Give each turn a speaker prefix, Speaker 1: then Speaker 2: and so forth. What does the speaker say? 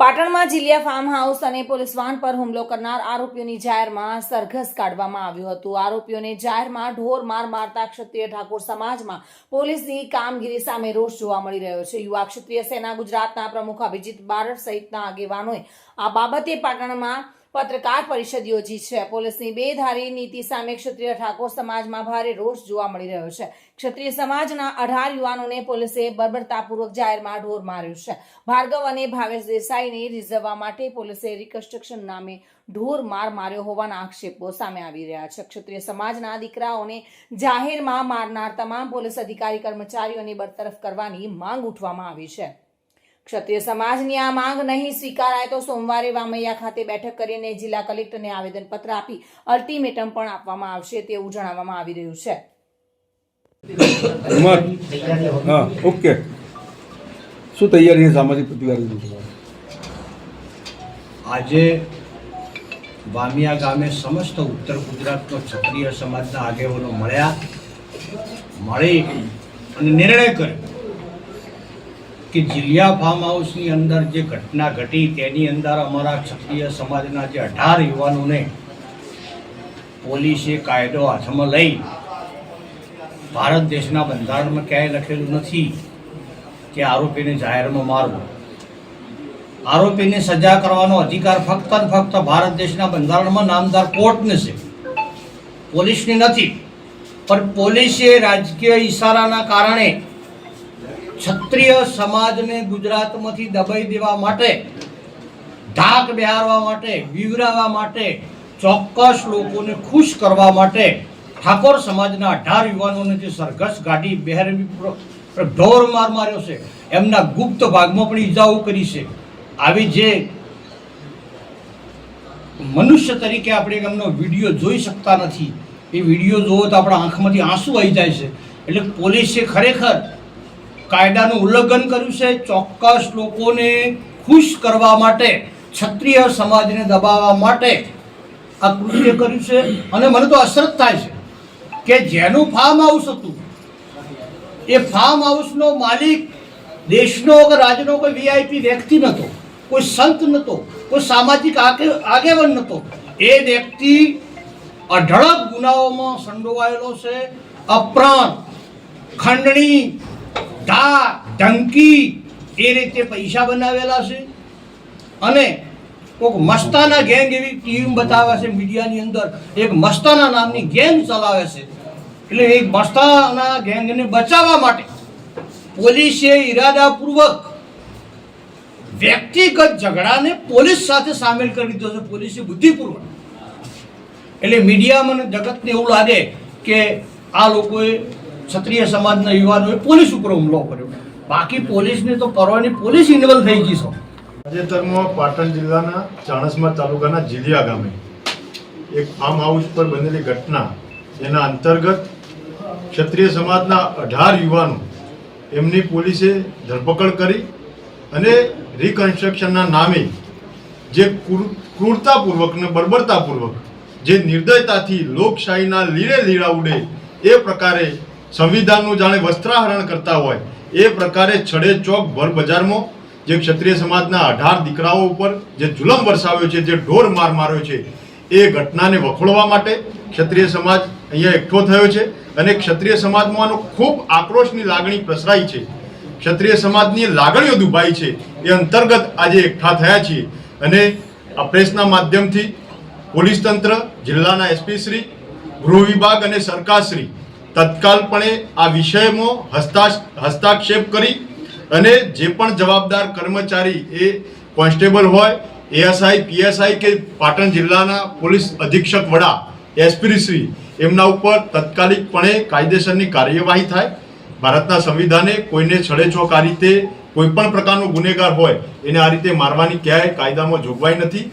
Speaker 1: પાટણમાં જીલિયા farm house અને police van પર હુમલો કરનાર આરોપીઓની જાહેરમાં સરઘસ કાઢવામાં આવ્યું હતું। આરોપીઓને જાહેરમાં ઢોર માર મારતા ક્ષત્રિય ઠાકોર સમાજમાં પોલીસની કામગીરી સામે રોષ જોવા મળી રહ્યો છે। યુવા ક્ષત્રિય સેના ગુજરાતના પ્રમુખ અભિજીત બારડ સહિતના આગેવાનોએ આ બાબતે પાટણમાં પત્રકાર પરિષદ યોજી છે। પોલીસની બેધારી નીતિ સામે ક્ષત્રિય ઠાકોર સમાજમાં ભારે રોષ જોવા મળી રહ્યો છે। ક્ષત્રિય સમાજના 18 યુવાનોને પોલીસે બર્બરતાપૂર્વક જાહેરમાં ઢોર માર્યો છે। ભાર્ગવ અને ભાવેશ દેસાઈને રીઝવવા માટે પોલીસે રિકન્સ્ટ્રક્શન નામે ઢોર માર માર્યો હોવાના આક્ષેપો સામે આવી રહ્યા છે। ક્ષત્રિય સમાજના દીકરાઓને જાહેરમાં મારનાર તમામ પોલીસ અધિકારી કર્મચારીઓને બરતરફ કરવાની માંગ ઉઠવામાં આવી છે। ક્ષત્રિય સમાજની આ માંગ નહીં સ્વીકારાય તો સોમવારે વામૈયા ખાતે બેઠક કરીને જિલ્લા કલેક્ટરને આવેદનપત્ર આપી અલ્ટિમેટમ પણ આપવામાં આવશે તેવું જણાવવામાં આવી રહ્યું છે।
Speaker 2: ઓકે, શું તૈયારી છે સામાજિક પ્રતિકારની?
Speaker 3: આજે વામિયા ગામે સમસ્ત ઉત્તર ગુજરાતનો ક્ષત્રિય સમાજના આગેવાનો મળી અને નિર્ણય કર્યો કે જીલિયા ફાર્મ હાઉસની અંદર જે ઘટના ઘટી તેની અંદર અમારા ક્ષત્રિય સમાજના જે 18 યુવાનોને પોલીસે કાયદો હાથમાં લઈ, ભારત દેશના બંધારણમાં ક્યાંય લખેલું નથી કે આરોપીને જાહેરમાં મારવો, આરોપીને સજા કરવાનો અધિકાર ફક્ત ને ફક્ત ભારત દેશના બંધારણમાં નામદાર કોર્ટને છે, પોલીસને નથી। પણ પોલીસે રાજકીય ઈશારાના કારણે ક્ષત્રિય સમાજને ગુજરાતમાંથી દબાઈ દેવા માટે, ધાક બેહારવા માટે, બીવરાવવા માટે, ચોક્કસ લોકોને ખુશ કરવા માટે ઠાકોર સમાજના 18 યુવાનોને જે સરઘસ ગાડી બેહારવી, ઢોર માર માર્યો છે, એમના ગુપ્ત ભાગમાં પણ ઈજાઓ કરી છે। આવી જે મનુષ્ય તરીકે આપણે એમનો વિડીયો જોઈ શકતા નથી, એ વિડીયો જોવો તો આપણા આંખમાંથી આંસુ આવી જાય છે। એટલે પોલીસે ખરેખર કાયદાનું ઉલ્લંઘન કર્યું છે। ચોક્કસ લોકોને ખુશ કરવા માટે, ક્ષત્રિય સમાજને દબાવવા માટે આ કૃત્ય કર્યું છે। અને મને તો અસરત થાય છે કે જેનું ફાર્મ હાઉસ હતું, એ ફાર્મ હાઉસનો માલિક દેશનો કે રાજ્યનો કોઈ વીઆઈપી વ્યક્તિ નહોતો, કોઈ સંત નહોતો, કોઈ સામાજિક આગેવાન નહોતો। એ વ્યક્તિ અઢળક ગુનાઓમાં સંડોવાયેલો છે। અપહરણ, ખંડણી, ધમકી, એ રીતે પૈસા બનાવેલા છે। અને કોઈક મસ્તાના ગેંગ એવી ટીવી બતાવે છે મીડિયાની અંદર, એક મસ્તાના નામની ગેંગ ચલાવે છે। એટલે એક મસ્તાના ગેંગને બચાવવા માટે પોલીસે ઈરાદાપૂર્વક વ્યક્તિગત ઝઘડાને પોલીસ સાથે સામેલ કરી દીધો છે, પોલીસે બુદ્ધિપૂર્વક। એટલે મીડિયા મને જગતને એવું લાગે કે આ લોકોએ, ક્ષત્રિય સમાજના યુવાનોએ પોલીસ ઉપર હુમલો કર્યો, બાકી પોલીસને તો કરવાની, પોલીસ ઇન્વોલ્વ થઈ ગઈ છે।
Speaker 4: તાજેતરમાં પાટણ જિલ્લાના ચાણસ્મા તાલુકાના જીલિયા ગામે એક ફાર્મ હાઉસ પર બનેલી ઘટના, એના અંતર્ગત ક્ષત્રિય સમાજના 18 યુવાનો, એમની પોલીસે ધરપકડ કરી અને રિકન્સ્ટ્રક્શનના નામે જે ક્રૂરતાપૂર્વક ને બર્બરતાપૂર્વક, જે નિર્દયતાથી લોકશાહીના લીરે લીરા ઉડે એ પ્રકારે સંવિધાનનું જાણે વસ્ત્રાહરણ કરતા હોય એ પ્રકારે છડે ચોક ભર બજારમાં જે ક્ષત્રિય સમાજના 18 દીકરાઓ ઉપર જે જુલમ વરસાવ્યો છે, જે ઢોર માર માર્યો છે, એ ઘટનાને વખોડવા માટે ક્ષત્રિય સમાજ અહીંયા એકઠો થયો છે। અને ક્ષત્રિય સમાજમાં ખૂબ આક્રોશની લાગણી પ્રસરાઈ છે, ક્ષત્રિય સમાજની લાગણીઓ દુભાઈ છે, એ અંતર્ગત આજે એકઠા થયા છીએ। અને આ પ્રેસના માધ્યમથી પોલીસ તંત્ર, જિલ્લાના એસપી શ્રી, ગૃહ વિભાગ અને સરકારશ્રી તત્કાલપણે આ વિષયમાં હસ્તક્ષેપ કરી અને જે પણ જવાબદાર કર્મચારી, એ કોન્સ્ટેબલ હોય, એએસઆઈ, પીએસઆઈ કે પાટણ જિલ્લાના પોલીસ અધિક્ષક વડા, એસપી શ્રી, એમના ઉપર તત્કાલિકપણે કાયદેસરની કાર્યવાહી થાય। ભારતના સંવિધાને કોઈને છડેચોક આ રીતે કોઈ પણ પ્રકારનો ગુનેગાર હોય એને આ રીતે મારવાની ક્યાંય કાયદામાં જોગવાઈ નથી।